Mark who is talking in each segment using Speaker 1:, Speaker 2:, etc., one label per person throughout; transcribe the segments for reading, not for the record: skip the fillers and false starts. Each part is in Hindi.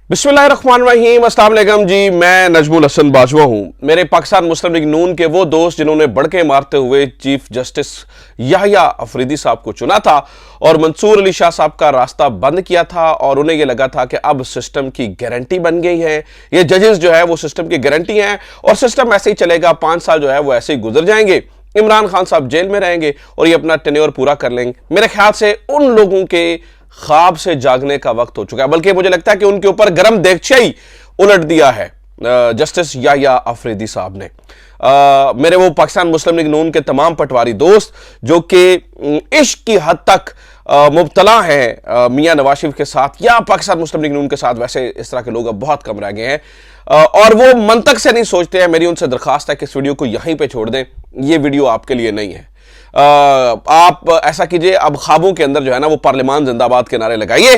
Speaker 1: बिस्मिल्लाहिर्रहमानिर्रहीम, अस्सलाम वालेकुम जी। मैं नजमुल हसन बाजवा हूं। मेरे पाकिस्तान मुस्लिम लीग नून के वो दोस्त जिन्होंने बढ़के मारते हुए चीफ जस्टिस याहिया अफरीदी साहब को चुना था और मंसूर अली शाह साहब का रास्ता बंद किया था और उन्हें यह लगा था कि अब सिस्टम की गारंटी बन गई है, ये जजेस जो है वो सिस्टम की गारंटी हैं और सिस्टम ऐसे ही चलेगा, 5 साल जो है वो ऐसे ही गुजर जाएंगे, इमरान खान साहब जेल में रहेंगे और ये अपना टेन्योर पूरा कर लेंगे। मेरे ख्याल से उन लोगों के ख्वाब से जागने का वक्त हो चुका है, बल्कि मुझे लगता है कि उनके ऊपर गरम देगचा ही उलट दिया है जस्टिस याहिया अफरीदी साहब ने। मेरे वो पाकिस्तान मुस्लिम लीग नून के तमाम पटवारी दोस्त जो कि इश्क की हद तक मुब्तला हैं मियां नवाज शरीफ के साथ या पाकिस्तान मुस्लिम लीग नून के साथ, वैसे इस तरह के लोग अब बहुत कम रह गए हैं और वो मंतक से नहीं सोचते हैं। मेरी उनसे दरखास्त है कि इस वीडियो को यहीं पे छोड़ दें, ये वीडियो आपके लिए नहीं है। आप ऐसा कीजिए, अब ख्वाबों के अंदर जो है ना वो पार्लियामान जिंदाबाद के नारे लगाइए।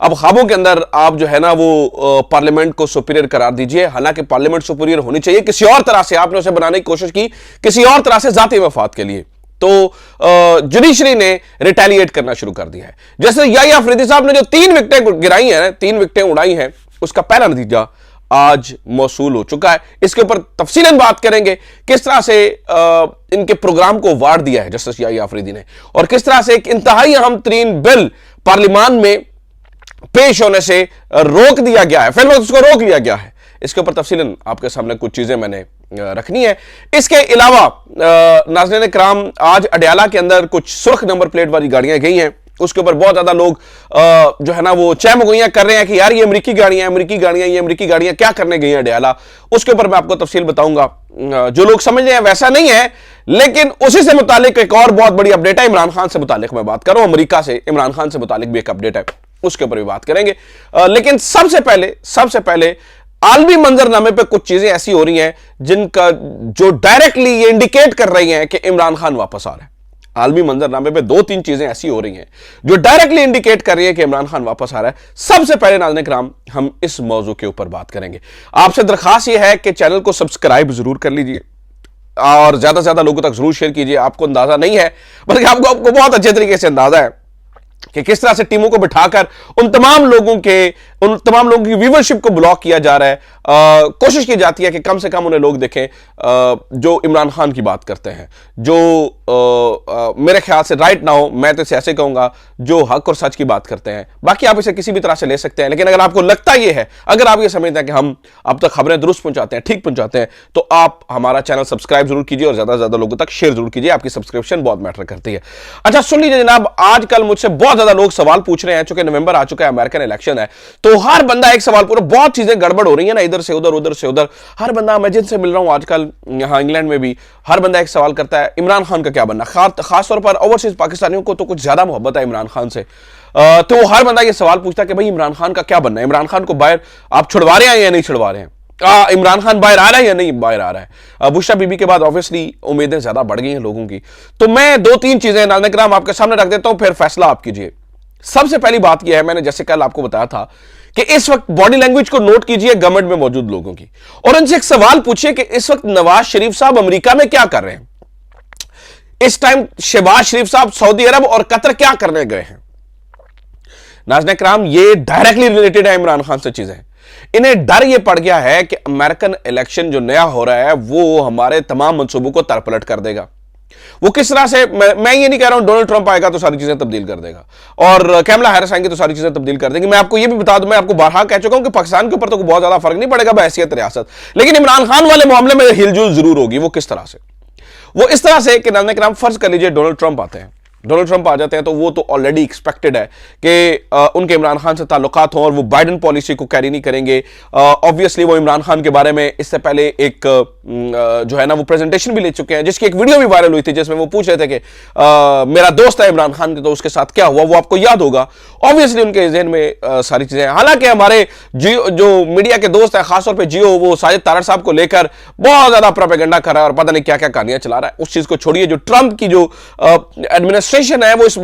Speaker 1: अब ख्वाबों के अंदर आप जो है ना वो पार्लियामेंट को सुपीरियर करार दीजिए। हालांकि पार्लियामेंट सुपीरियर होनी चाहिए किसी और तरह से, आपने उसे बनाने की कोशिश की किसी और तरह से जाती मफाद के लिए, तो जुडिशरी ने रिटेलिएट करना शुरू कर दिया है। जैसे याहिया अफरीदी साहब ने जो 3 विकेटें गिराई हैं, 3 विकेटें उड़ाई हैं, उसका पहला नतीजा आज मौसूल हो चुका है। इसके ऊपर तफसीलन बात करेंगे किस तरह से इनके प्रोग्राम को वार दिया है जस्टिस याहिया अफरीदी ने और किस तरह से एक इंतहाई अहम तरीन बिल पार्लियामान में पेश होने से रोक दिया गया है, फिलहाल उसको रोक लिया गया है। इसके ऊपर तफसीलन आपके सामने कुछ चीजें मैंने रखनी है। इसके अलावा नाज़रीन इकराम, आज अडयाला के अंदर कुछ सुर्ख नंबर प्लेट वाली गाड़ियां गई हैं, उसके ऊपर बहुत ज्यादा लोग जो है ना वो चहमगोइयां कर रहे हैं कि यार ये अमेरिकी गाड़ियां, ये अमेरिकी गाड़ियां क्या करने गई हैं अडयाला। उसके ऊपर मैं आपको तफसील बताऊंगा। जो लोग समझ रहे हैं वैसा नहीं है, लेकिन उसी से मुतालिक एक और बहुत बड़ी अपडेट है। इमरान खान से मुतालिक मैं बात कर रहा हूं, अमेरिका से इमरान खान से मुतालिक भी एक अपडेट है, उसके ऊपर भी बात करेंगे। लेकिन सबसे पहले आलमी मंजरनामे पे कुछ चीजें ऐसी हो रही हैं जिनका जो डायरेक्टली ये इंडिकेट कर रही हैं कि इमरान खान वापस आ रहे हैं। आलमी मंजरनामे पे 2-3 चीजें ऐसी हो रही हैं जो डायरेक्टली इंडिकेट कर रही है कि इमरान खान वापस आ रहा है। सबसे पहले नाज़रीन किराम हम इस मौजू के ऊपर बात करेंगे। आपसे दरखास्त यह है कि चैनल को सब्सक्राइब जरूर कर लीजिए और ज्यादा से ज्यादा लोगों तक जरूर शेयर कीजिए। आपको अंदाजा नहीं है, बल्कि आपको बहुत अच्छे तरीके से अंदाजा है कि किस तरह से टीमों को बिठाकर उन तमाम लोगों की व्यूवरशिप को ब्लॉक किया जा रहा है। कोशिश की जाती है कि कम से कम उन्हें लोग देखें जो इमरान खान की बात करते हैं, जो मेरे ख्याल से राइट नाउ मैं तो इसे ऐसे कहूंगा जो हक और सच की बात करते हैं। बाकी आप इसे किसी भी तरह से ले सकते हैं, लेकिन अगर आपको लगता यह है, अगर आप ये समझते हैं कि हम अब तक खबरें दुरुस्त पहुंचाते हैं, ठीक पहुंचाते हैं, तो आप हमारा चैनल सब्सक्राइब जरूर कीजिए और ज्यादा से ज्यादा लोगों तक शेयर जरूर कीजिए। आपकी सब्सक्रिप्शन बहुत मैटर करती है। अच्छा सुन लीजिए जनाब, आजकल मुझसे बहुत ज्यादा लोग सवाल पूछ रहे हैं, चूंकि नवंबर आ चुका है, अमेरिकन इलेक्शन है, तो हर बंदा एक सवाल पूरा, बहुत चीजें गड़बड़ हो रही है ना, इधर से उधर उधर से उधर। हर बंदा, मैं जिनसे मिल रहा हूं आजकल यहां इंग्लैंड में भी, हर बंदा एक सवाल करता है, इमरान खान का क्या बनना। खासतौर पर ओवरसीज पाकिस्तानियों को तो कुछ ज्यादा मोहब्बत है इमरान खान से, तो हर बंदा ये सवाल पूछता है कि भाई इमरान खान का क्या बनना है, इमरान खान को बाहर आप छुड़वा रहे हैं या नहीं छुड़वा रहे हैं, इमरान खान बाहर आ रहा है या नहीं बाहर आ रहा है। बुशरा बीबी के बाद ऑब्वियसली उम्मीदें ज्यादा बढ़ गई हैं लोगों की। तो मैं 2-3 चीजें नाज़रीन किराम आपके सामने रख देता हूं, फिर फैसला आप कीजिए। सबसे पहली बात यह है, मैंने जैसे कल आपको बताया था कि इस वक्त बॉडी लैंग्वेज को नोट कीजिए गवर्नमेंट में मौजूद लोगों की और उनसे एक सवाल पूछिए कि इस वक्त नवाज शरीफ साहब अमेरिका में क्या कर रहे हैं, इस टाइम शहबाज शरीफ साहब सऊदी अरब और कतर क्या करने गए हैं। नाज़रीन किराम, ये डायरेक्टली रिलेटेड है इमरान खान से चीजें। इन्हें डर यह पड़ गया है कि अमेरिकन इलेक्शन जो नया हो रहा है वो हमारे तमाम मंसूबों को तरपलट कर देगा। वो किस तरह से, मैं ये नहीं कह रहा हूं डोनाल्ड ट्रंप आएगा तो सारी चीजें तब्दील कर देगा और कैमला हैरिस आएंगे तो सारी चीजें तब्दील कर देंगे। मैं आपको ये भी बता दूं, मैं आपको बारहा कह चुका हूं कि पाकिस्तान के ऊपर तो बहुत ज्यादा फर्क नहीं पड़ेगा बहैसियत रियासत, लेकिन इमरान खान वाले मामले में हिलजुल जरूर होगी। वो किस तरह से, वो इस तरह से कि नाज़रीन किराम फर्ज कर लीजिए डोनाल्ड ट्रंप आते हैं, डोनाल्ड ट्रंप आ जाते हैं तो वो तो ऑलरेडी एक्सपेक्टेड है कि उनके इमरान खान से ताल्लुकात हों और वो बाइडन पॉलिसी को कैरी नहीं करेंगे। ऑब्वियसली वो इमरान खान के बारे में इससे पहले एक जो है ना वो प्रेजेंटेशन भी ले चुके हैं, जिसकी एक वीडियो भी वायरल हुई थी जिसमें वो पूछ रहे थे कि मेरा दोस्त है इमरान खान के, तो उसके साथ क्या हुआ, वो आपको याद होगा। ऑब्वियसली उनके जहन में सारी चीजें, हालांकि हमारे जियो जो मीडिया के दोस्त है, खासतौर पर जियो, वो साजिद तारड़ साहब को लेकर बहुत ज्यादा प्रोपेगेंडा कर रहा है और पता नहीं क्या क्या कहानियां चला रहा है। उस चीज को छोड़िए, जो ट्रंप की जो एडमिनिस्ट्रेशन है वो इस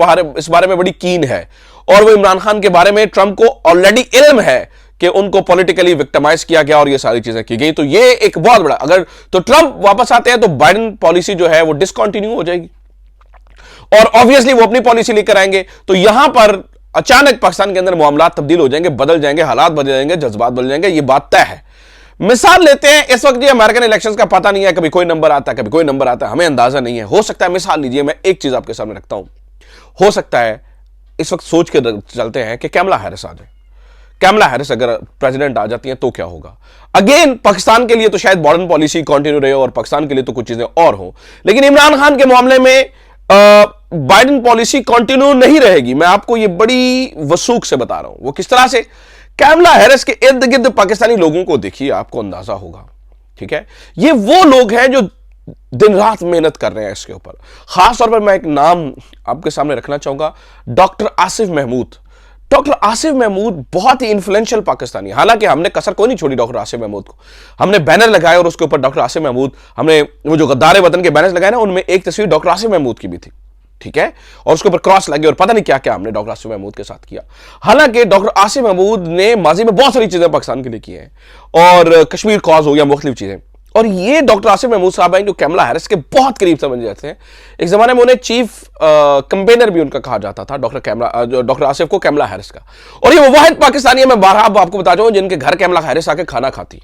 Speaker 1: बारे में बड़ी कीन है और वो इमरान खान के बारे में ट्रंप को ऑलरेडी इल्म है कि उनको पॉलिटिकली विक्टिमाइज किया गया और ये सारी चीजें की गई। तो ये एक बहुत बड़ा, अगर तो ट्रंप वापस आते हैं तो बाइडन पॉलिसी जो है वो डिसकंटिन्यू हो जाएगी और ऑब्वियसली वो अपनी पॉलिसी लेकर आएंगे। तो यहां पर अचानक पाकिस्तान के अंदर मामलात तब्दील हो जाएंगे, बदल जाएंगे, हालात बदल जाएंगे, जज्बात बदल जाएंगे, ये बात तय है। मिसाल लेते हैं, इस वक्त ये अमेरिकन इलेक्शंस का पता नहीं है, कभी कोई नंबर आता है, कभी कोई नंबर आता है, हमें अंदाजा नहीं है। हो सकता है, मिसाल लीजिए, मैं एक चीज आपके सामने रखता हूं, हो सकता है इस वक्त सोच के चलते हैं कि कैमला हैरिस आ जाए। कैमला हैरिस अगर प्रेसिडेंट आ जाती है तो क्या होगा? अगेन पाकिस्तान के लिए तो शायद बॉर्डर पॉलिसी कंटिन्यू रहे और पाकिस्तान के लिए तो कुछ चीजें और हो, लेकिन इमरान खान के मामले में बाइडेन पॉलिसी कंटिन्यू नहीं रहेगी। मैं आपको ये बड़ी वसूख से बता रहा हूं। वो किस तरह से? कैमला हैरिस के इर्द गिर्द पाकिस्तानी लोगों को देखिए, आपको अंदाजा होगा। ठीक है, ये वो लोग हैं जो दिन रात मेहनत कर रहे हैं इसके ऊपर। खास तौर पर मैं एक नाम आपके सामने रखना चाहूंगा, डॉक्टर आसिफ महमूद। डॉक्टर आसिफ महमूद बहुत ही इन्फ्लुएंशियल पाकिस्तानी। हालांकि हमने कसर को नहीं छोड़ी डॉक्टर आसिफ महमूद को, हमने बैनर लगाए और उसके ऊपर डॉक्टर आसिफ महमूद, हमने वो जो गद्दार वतन के बैनर लगाए ना, उनमें एक तस्वीर डॉक्टर आसिफ महमूद की भी थी। ठीक है, और उसके ऊपर क्रॉस लगे और पता नहीं क्या क्या हमने डॉक्टर आसिफ महमूद के साथ किया। हालांकि डॉक्टर आसिफ महमूद ने माजी में बहुत सारी चीजें पाकिस्तान के लिए की हैं, और कश्मीर कॉज हो गया, मुख्तलिफ चीजें। और ये डॉक्टर आसिफ महमूद साहब हैं जो कैमला हैरिस के बहुत करीब समझ जाते हैं। एक जमाने में उन्हें चीफ कंपेनर भी उनका कहा जाता था, डॉक्टर आसिफ को, कैमला हैरिस का। और ये वो वाहिद पाकिस्तानी है, मैं बारहा आपको बता दूं, जिनके घर कैमला हैरिस आके खाना खाती है।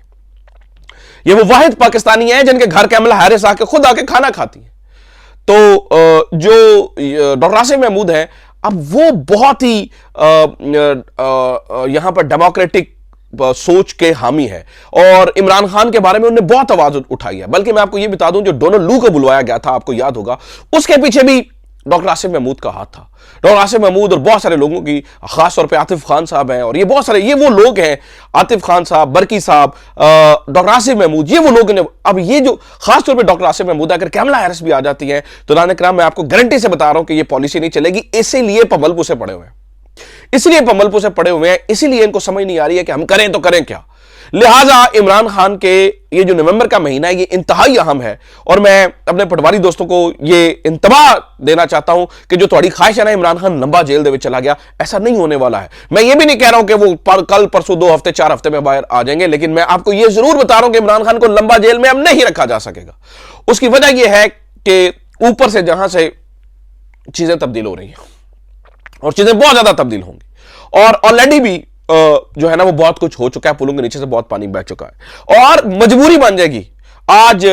Speaker 1: ये वो वाहिद पाकिस्तानी है जिनके घर कैमला हैरिस आके खुद आके खाना खाती है। तो जो डॉक्टर आसिफ महमूद है, अब वो बहुत ही यहां पर डेमोक्रेटिक सोच के हामी है, और इमरान खान के बारे में उन्होंने बहुत आवाज उठाई है। बल्कि मैं आपको यह बता दूं, जो डोनाल्ड लू को बुलवाया गया था, आपको याद होगा, उसके पीछे भी डॉक्टर आसिफ महमूद का हाथ था। डॉक्टर आसिफ महमूद और बहुत सारे लोगों की, खास तौर पे आतिफ खान साहब हैं, और ये बहुत सारे, ये वो लोग हैं, आतिफ खान साहब, बरकी साहब, डॉक्टर आसिफ महमूद, ये वो लोग हैं। अब ये जो खास तौर पे डॉक्टर आसिफ महमूद, अगर कैमला हैरिस भी आ जाती है तो नाज़रीन किराम, मैं आपको गारंटी से बता रहा हूं कि ये पॉलिसी नहीं चलेगी। इसीलिए पमलपू से पड़े हुए हैं, इसलिए पमलपू से पड़े हुए हैं, इसीलिए इनको समझ नहीं आ रही है कि हम करें तो करें क्या। लिहाजा इमरान खान के ये जो नवंबर का महीना है, ये इंतहाई अहम है, और मैं अपने पटवारी दोस्तों को ये इंतबाह देना चाहता हूं कि जो थोड़ी ख्वाहिश है ना, इमरान खान लंबा जेल दे चला गया, ऐसा नहीं होने वाला है। मैं ये भी नहीं कह रहा हूं कि वो कल परसों 2 हफ्ते 4 हफ्ते में बाहर आ जाएंगे, लेकिन मैं आपको ये जरूर बता रहा हूं कि इमरान खान को लंबा जेल में अब नहीं रखा जा सकेगा। उसकी वजह यह है कि ऊपर से जहां से चीजें तब्दील हो रही हैं, और चीजें बहुत ज्यादा तब्दील होंगी, और ऑलरेडी भी जो है ना वो बहुत कुछ हो चुका है, पुलों के नीचे से बहुत पानी बह चुका है, और मजबूरी बन जाएगी। आज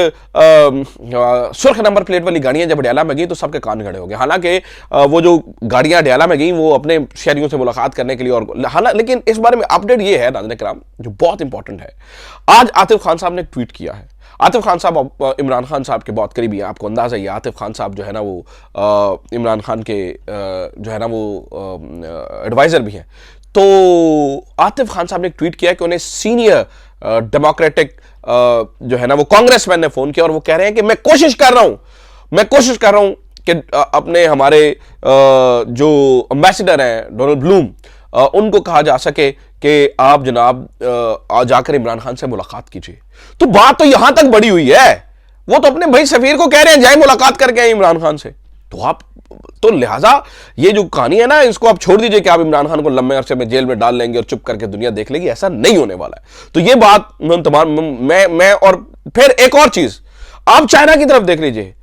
Speaker 1: सुर्ख नंबर प्लेट वाली गाड़ियां जब डयाला में गई तो सबके कान खड़े हो गए। हालांकि वो जो गाड़ियां डयाला में गई वो अपने शहरियों से मुलाकात करने के लिए, और लेकिन इस बारे में अपडेट ये है नाज़रीन किराम, जो बहुत इंपॉर्टेंट है। आज आतिफ खान साहब ने ट्वीट किया है। आतिफ खान साहब इमरान खान साहब के बहुत करीबी है, आपको अंदाजा ही है। आतिफ खान साहब जो है ना वो इमरान खान के जो है ना वो एडवाइजर भी हैं। तो आतिफ खान साहब ने ट्वीट किया कि उन्हें सीनियर डेमोक्रेटिक जो है ना वो कांग्रेसमैन ने फोन किया, और वो कह रहे हैं कि मैं कोशिश कर रहा हूं कि अपने हमारे जो एम्बेसडर हैं डोनाल्ड ब्लूम, उनको कहा जा सके कि आप जनाब जाकर इमरान खान से मुलाकात कीजिए। तो बात तो यहां तक बढ़ी हुई है, वो तो अपने भाई सफीर को कह रहे हैं जाए मुलाकात करके आए इमरान खान से। तो आप तो लिहाजा ये जो कहानी है ना, इसको आप छोड़ दीजिए कि आप इमरान खान को लंबे अरसे में जेल में डाल लेंगे और चुप करके दुनिया देख लेगी, ऐसा नहीं होने वाला है। तो ये बात मैं और फिर एक और चीज, आप चाइना की तरफ देख लीजिए।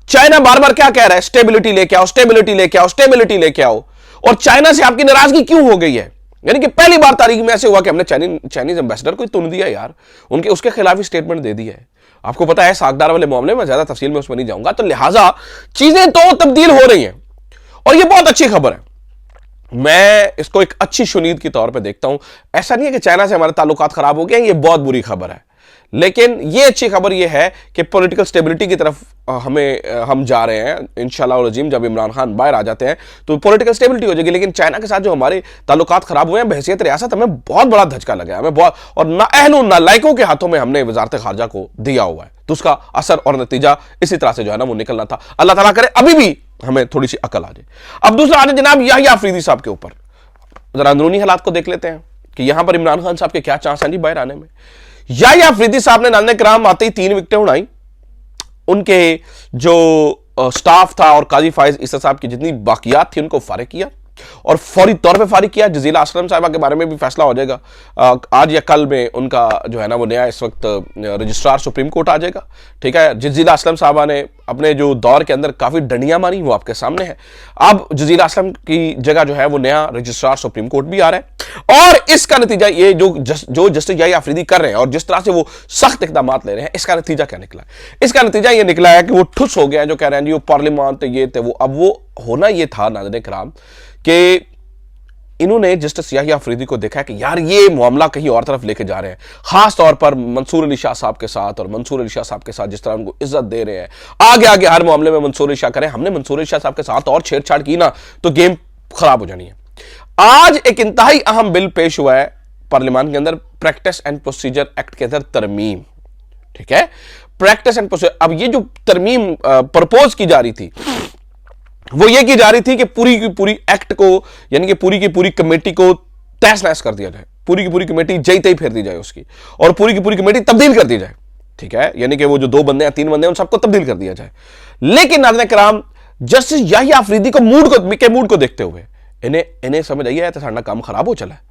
Speaker 1: चाइना बार बार क्या कह रहा है, स्टेबिलिटी लेके आओ, स्टेबिलिटी लेके आओ, स्टेबिलिटी लेके आओ, और चाइना से आपकी नाराजगी क्यों हो गई है? यानी कि पहली बार तारीख में ऐसे हुआ कि हमने चाइनीज एम्बेसडर को तुन दिया यार, उसके खिलाफ ही स्टेटमेंट दे दी है। आपको पता है सागदार वाले मामले में ज्यादा तफसील में उसमें नहीं जाऊंगा। तो लिहाजा चीजें तो तब्दील हो रही हैं, और ये बहुत अच्छी खबर है। मैं इसको एक अच्छी शुनीद के तौर पे देखता हूं। ऐसा नहीं है कि चाइना से हमारे ताल्लुकात खराब हो गए, ये बहुत बुरी खबर है, लेकिन ये अच्छी खबर ये है कि पॉलिटिकल स्टेबिलिटी की तरफ हम जा रहे हैं इंशाल्लाह रजीम। जब इमरान खान बाहर आ जाते हैं तो पॉलिटिकल स्टेबिलिटी हो जाएगी। लेकिन चाइना के साथ जो हमारे ताल्लुकात खराब हुए हैं बहैसियत रियासत, हमें बहुत बड़ा धचका लगा, हमें बहुत, और नाअहल नालायकों के हाथों में हमने वजारत खारजा को दिया हुआ है। तो उसका असर और नतीजा इसी तरह से जो है ना वो निकलना था। अल्लाह ताला करे अभी भी हमें थोड़ी सी अकल आ जाए। अब दूसरा आ जाए जनाब याहिया अफरीदी साहब के ऊपर। जरा अंदरूनी हालात को देख लेते हैं कि यहां पर इमरान खान साहब के क्या चांस हैं जी बाहर आने में। याहिया अफरीदी साहब ने नाज़रीन किराम आते ही 3 विकेटें उड़ाई। उनके जो स्टाफ था और काजी फाइज ईसा साहब की जितनी बाकियात थी उनको फारिग किया। और फौरी तौर पे फारिग किया। जजीला असलम साहिबा के बारे में भी फैसला हो जाएगा आज या कल में। उनका जो है ना वो नया इस वक्त रजिस्ट्रार सुप्रीम कोर्ट आ जाएगा, ठीक है। जजीला असलम साहिबा ने अपने जो दौर के अंदर काफ़ी डंडियां मारी, वो आपके सामने है। अब जजीला असलम की जगह जो है वो नया रजिस्ट्रार सुप्रीम कोर्ट भी आ रहा है। और इसका नतीजा ये जो जस्टिस याहिया अफरीदी कर रहे हैं और जिस तरह से वो सख्त इकदाम ले रहे हैं, इसका नतीजा क्या निकला है? इसका नतीजा ये निकला है कि वो ठुस हो गया, जो कह रहे हैं जी वो पार्लियामान थे, ये थे वो। अब वो होना ये था नाज़रीन किराम कि इन्होंने जस्टिस याहिया अफरीदी को देखा है कि यार ये मामला कहीं और तरफ लेके जा रहे हैं, खास तौर पर मंसूर अली शाह साहब के साथ। और मंसूर अली शाह साहब के साथ जिस तरह उनको इज्जत दे रहे हैं, आगे आगे हर मामले में मंसूर अली शाह करें। हमने मंसूर अली शाह साहब के साथ और छेड़छाड़ की ना तो गेम खराब हो जानी है। आज एक इंतहाई अहम बिल पेश हुआ है पार्लियामान के अंदर, प्रैक्टिस एंड प्रोसीजर एक्ट के अंदर तरमीम, ठीक है। प्रैक्टिस एंड प्रोसीजर, अब ये जो तरमीम प्रपोज की जा रही थी वो ये की जा रही थी कि पूरी की पूरी एक्ट को, यानी कि पूरी की पूरी कमेटी को तहस नहस कर दिया जाए, पूरी की पूरी कमेटी जई तई फेर दी जाए उसकी, और पूरी की पूरी कमेटी तब्दील कर दी जाए, ठीक है। यानी कि वो जो 2 बंदे हैं 3 बंदे हैं उन सबको तब्दील कर दिया जाए। लेकिन नाज़रीन किराम जस्टिस याहिया अफरीदी को मूड को देखते हुए इन्हें समझ आई है तो साडा काम खराब हो चला है,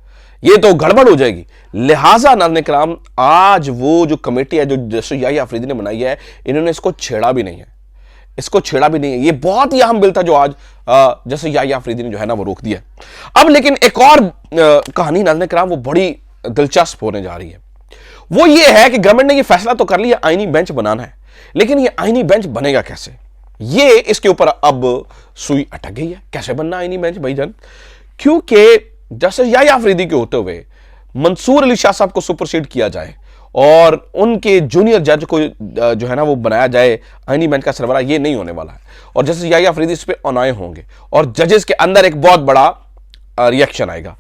Speaker 1: ये तो गड़बड़ हो जाएगी। लिहाजा नाज़रीन किराम आज वो जो कमेटी है जो जस्टिस याहिया अफरीदी ने बनाई है, इन्होंने इसको छेड़ा भी नहीं है, इसको छेड़ा भी नहीं है। ये बहुत ही अहम बिल था जो आज जस्टिस याहिया अफरीदी ने जो है ना वो रोक दिया। अब लेकिन एक और कहानी नाज़रीन किराम वो बड़ी दिलचस्प होने जा रही है। वो ये है कि गवर्नमेंट ने ये फैसला तो कर लिया आईनी बेंच बनाना है, लेकिन ये आईनी बेंच बनेगा कैसे, ये इसके ऊपर अब सुई अटक गई है। कैसे बनना आईनी बेंच भाईजान? क्योंकि जस्टिस याहिया अफरीदी के होते हुए मंसूर अली शाह साहब को सुपरसीड किया जाए और उनके जूनियर जज को जो है ना वो बनाया जाए आईनी बेंच का सरबराह, ये नहीं होने वाला है। और जस्टिस याहिया अफरीदी इस पर अनाए होंगे और जजेस के अंदर एक बहुत बड़ा रिएक्शन आएगा।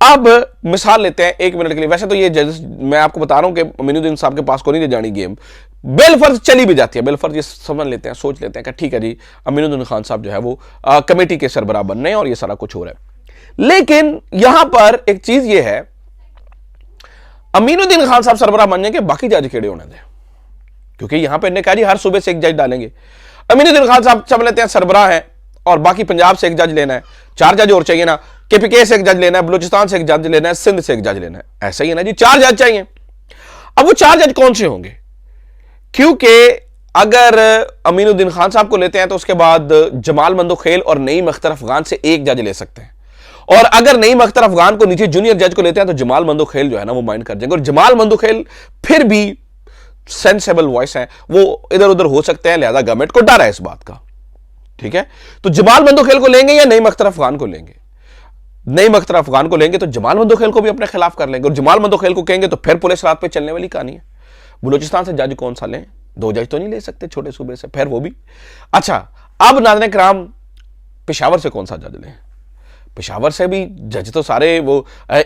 Speaker 1: अब मिसाल लेते हैं 1 मिनट के लिए, वैसे तो ये जजेस मैं आपको बता रहा हूं कि अमीनुद्दीन साहब के पास को नहीं जानी गेम, बिलफर्ज चली भी जाती है, बिलफर्ज ये समझ लेते हैं, सोच लेते हैं कि ठीक है जी अमीनुद्दीन खान साहब जो है वो कमेटी के सरबराह बन रहे हैं और ये सारा कुछ हो रहा है। लेकिन यहां पर एक चीज ये है, अमीनुद्दीन खान साहब सरबराह बन जाएंगे, बाकी जज खेड़े होने दें, क्योंकि यहां पर इन्हें कहा जी हर सूबे से एक जज डालेंगे। अमीनुद्दीन खान साहब समझ लेते हैं सरबराह है और बाकी पंजाब से एक जज लेना है, 4 जज और चाहिए ना, KPK से एक जज लेना है, बलूचिस्तान से एक जज लेना है, सिंध से एक जज लेना है, ऐसा ही है ना जी, 4 जज चाहिए। अब वो 4 जज कौन से होंगे? क्योंकि अगर अमीनुद्दीन खान साहब को लेते हैं तो उसके बाद जमाल मंदोखेल और नईम अख्तर अफगान से एक जज ले सकते हैं, और अगर नईम अख्तर अफगान को नीचे जूनियर जज को लेते हैं तो जमाल मंदोखेल जो है ना वो माइंड कर जाएंगे। और जमाल मंदोखेल फिर भी सेंसेबल वॉइस है, वो इधर उधर हो सकते हैं, लिहाजा गवर्नमेंट को डर है इस बात का, ठीक है। तो जमाल मंदोखेल को लेंगे या नईम अख्तर अफगान को लेंगे? नईम अख्तर अफगान को लेंगे तो जमाल मंदोखेल को भी अपने खिलाफ कर लेंगे, और जमाल मंदोखेल को कहेंगे तो फिर पुलिस रात पे चलने वाली कहानी है। बलूचिस्तान से जज कौन सा लें? 2 जज तो नहीं ले सकते छोटे सूबे से, फिर वो भी। अच्छा, अब नाज़रीन किराम पेशावर से कौन सा जज लें? पेशावर से भी जज तो सारे वो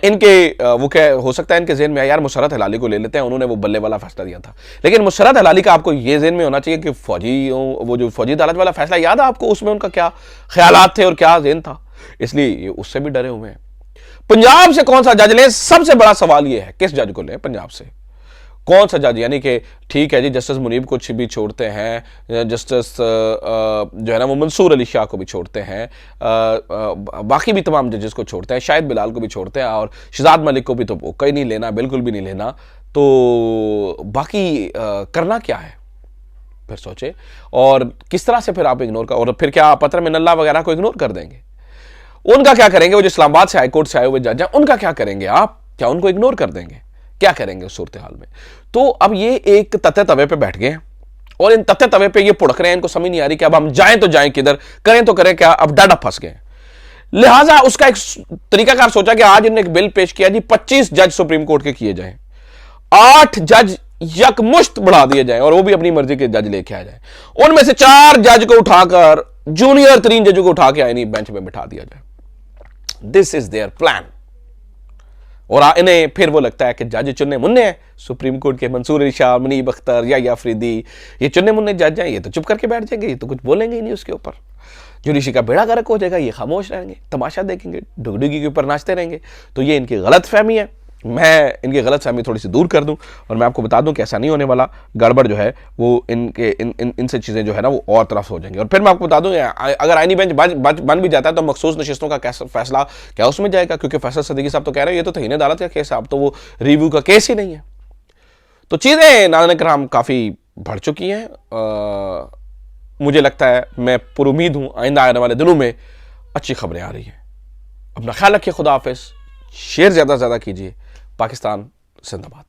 Speaker 1: इनके वो क्या हो सकता है इनके ज़हन में यार मुशर्रत हिलाली को ले लेते हैं, उन्होंने वो बल्ले वाला फैसला दिया था। लेकिन मुशर्रत हिलाली का आपको ये ज़हन में होना चाहिए कि वो जो फौजी अदालत वाला फैसला याद है आपको, उसमें उनका क्या ख्यालात थे और क्या ज़हन था, इसलिए उससे भी डरे हुए हैं। पंजाब से कौन सा जज लें? सबसे बड़ा सवाल ये है किस जज को लें पंजाब से, कौन सा जज? यानी कि ठीक है जी जस्टिस मुनीब को भी छोड़ते हैं, जस्टिस जो है ना वो मंसूर अली शाह को भी छोड़ते हैं, बाकी भी तमाम जजेस को छोड़ते हैं, शाहिद बिलाल को भी छोड़ते हैं, और शहजाद मलिक को भी तो कहीं नहीं लेना, बिल्कुल भी नहीं लेना। तो बाकी करना क्या है फिर सोचे, और किस तरह से फिर आप इग्नोर कर, और फिर क्या पत्र मिनल्ला वगैरह को इग्नोर कर देंगे? उनका क्या करेंगे? वो जो इस्लामाबाद से हाईकोर्ट से आए हुए जज हैं उनका क्या करेंगे आप? क्या उनको इग्नोर कर देंगे? क्या करेंगे उस सूरत हाल में? तो अब ये एक तथे तवे पे बैठ गए हैं और इन तथे तवे पे ये पुड़क रहे हैं, इनको समझ नहीं आ रही कि अब हम जाएं तो जाएं किधर, करें तो करें क्या, अब डाडा फंस गए। लिहाजा उसका एक तरीकाकार सोचा कि आज इन्होंने एक बिल पेश किया जी 25 जज सुप्रीम कोर्ट के किए जाएं, 8 जज यकमुश्त बढ़ा दिए जाएं और वो भी अपनी मर्जी के जज लेके आ जाए, उनमें से 4 जज को उठाकर जूनियर 3 जजों को उठा के आईनी बेंच में बिठा दिया जाए। This is their plan. और इन्हें फिर वो लगता है कि जज चुन्ने मुन्ने हैं सुप्रीम कोर्ट के, मंसूर अली शाह, मुनीब अख्तर, याहिया अफरीदी, ये चुन्ने मुन्ने जज हैं, ये तो चुप करके बैठ जाएंगे, ये तो कुछ बोलेंगे ही नहीं उसके ऊपर, जुडिशरी का बेड़ा गर्क हो जाएगा, ये खामोश रहेंगे, तमाशा देखेंगे, डुगडुगी के ऊपर नाचते रहेंगे। तो ये इनकी गलत फहमी है मैं इनकी गलतफहमी थोड़ी सी दूर कर दूं और मैं आपको बता दूं कि ऐसा नहीं होने वाला। गड़बड़ जो है वो इनसे चीज़ें जो है ना वो और तरफ हो जाएंगी। और फिर मैं आपको बता दूं, अगर आईनी बेंच बन भी जाता है तो मखसूस नशिस्तों का फैसला क्या उसमें जाएगा, क्योंकि फैसल सिद्दीकी साहब तो कह रहे हैं ये तो तहीन अदालत का केस है, अब तो वो रिव्यू का केस ही नहीं है। तो चीज़ें नाज़रीन किराम काफ़ी बढ़ चुकी हैं। मुझे लगता है, मैं पुरुमीद हूं आइंदा आने वाले दिनों में अच्छी खबरें आ रही हैं। अपना ख्याल रखिए, खुदा हाफिज। शेयर ज़्यादा से ज़्यादा कीजिए। पाकिस्तान जिंदाबाद।